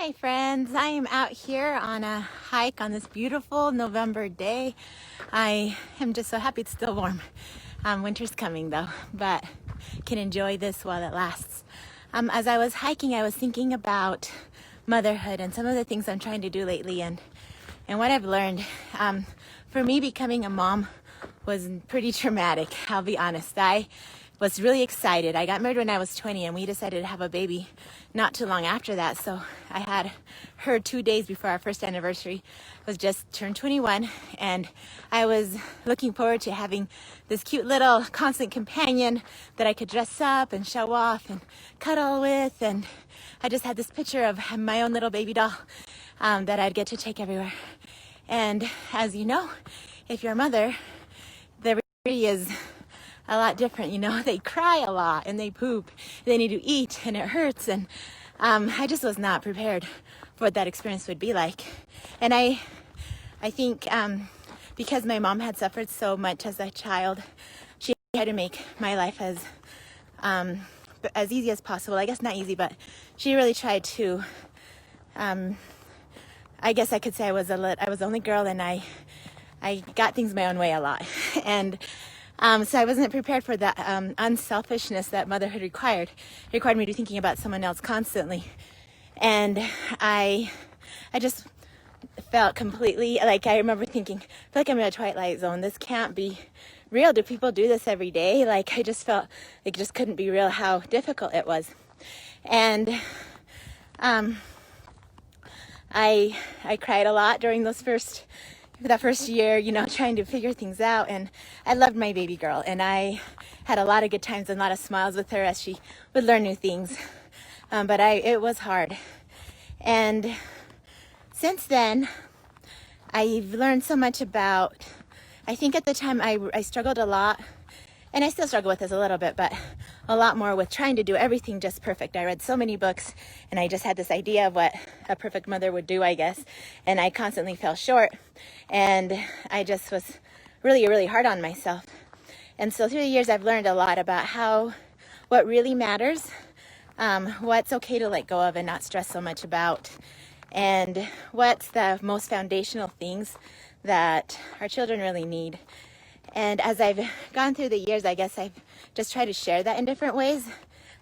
Hi friends, I am out here on a hike on this beautiful November day. I am just so happy it's still warm. Winter's coming though, but can enjoy this while it lasts. As I was hiking, I was thinking about motherhood and some of the things I'm trying to do lately and what I've learned. For me, becoming a mom was pretty traumatic, I'll be honest. I was really excited. I got married when I was 20 and we decided to have a baby not too long after that. So I had her 2 days before our first anniversary. I was just turned 21 and I was looking forward to having this cute little constant companion that I could dress up and show off and cuddle with. And I just had this picture of my own little baby doll that I'd get to take everywhere. And as you know, if you're a mother, the reality is a lot different. You know, they cry a lot and they poop, they need to eat and it hurts. And I just was not prepared for what that experience would be like. And I think because my mom had suffered so much as a child, she had to make my life as easy as possible. I guess not easy, but she really tried to, I guess I could say I was the only girl and I got things my own way a lot. And so I wasn't prepared for that unselfishness that motherhood required. It required me to be thinking about someone else constantly. And I just felt completely, like I remember thinking, I feel like I'm in a twilight zone. This can't be real. Do people do this every day? Like I just felt like it just couldn't be real how difficult it was. And I cried a lot during that first year, you know, trying to figure things out. And I loved my baby girl and I had a lot of good times and a lot of smiles with her as she would learn new things. But it was hard. And since then, I've learned so much about, I think at the time I struggled a lot, and I still struggle with this a little bit, but a lot more with trying to do everything just perfect. I read so many books and I just had this idea of what a perfect mother would do, I guess. And I constantly fell short and I just was really, really hard on myself. And so through the years, I've learned a lot about what really matters, what's okay to let go of and not stress so much about, and what's the most foundational things that our children really need. And as I've gone through the years, I guess I've just tried to share that in different ways.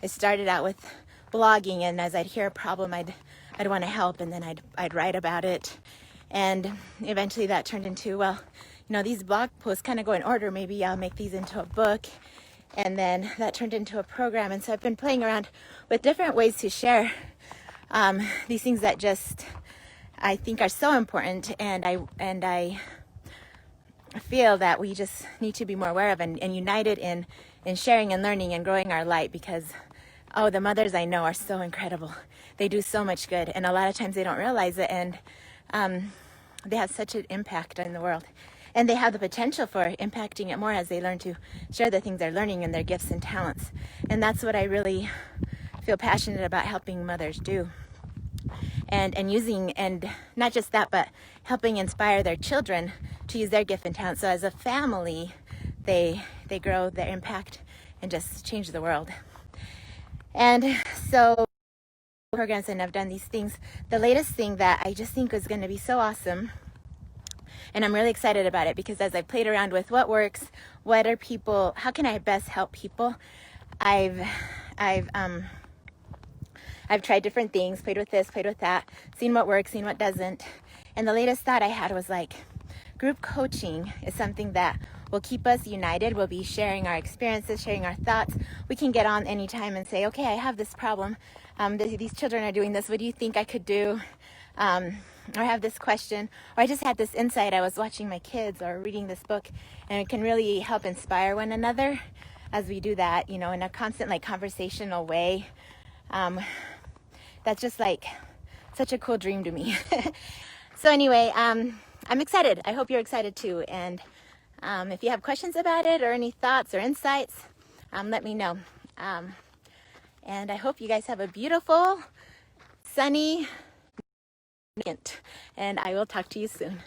I started out with blogging, and as I'd hear a problem, I'd want to help, and then I'd write about it. And eventually that turned into, well, you know, these blog posts kind of go in order. Maybe I'll make these into a book. And then that turned into a program. And so I've been playing around with different ways to share these things that just I think are so important, and I feel that we just need to be more aware of and united in sharing and learning and growing our light, because the mothers I know are so incredible. They do so much good, and a lot of times they don't realize it, and they have such an impact in the world, and they have the potential for impacting it more as they learn to share the things they're learning and their gifts and talents. And that's what I really feel passionate about helping mothers do. And using, and not just that, but helping inspire their children to use their gift and talent. So as a family, they grow their impact and just change the world. And so programs, and I've done these things. The latest thing that I just think is going to be so awesome, and I'm really excited about it, because as I played around with what works, how can I best help people, I've tried different things, played with this, played with that, seen what works, seen what doesn't. And the latest thought I had was like, group coaching is something that will keep us united. We'll be sharing our experiences, sharing our thoughts. We can get on anytime and say, okay, I have this problem. These children are doing this. What do you think I could do? Or I have this question, or I just had this insight. I was watching my kids or reading this book, and it can really help inspire one another as we do that, you know, in a constant like conversational way. That's just like such a cool dream to me. So anyway, I'm excited. I hope you're excited too. And if you have questions about it or any thoughts or insights, let me know. And I hope you guys have a beautiful, sunny weekend. And I will talk to you soon.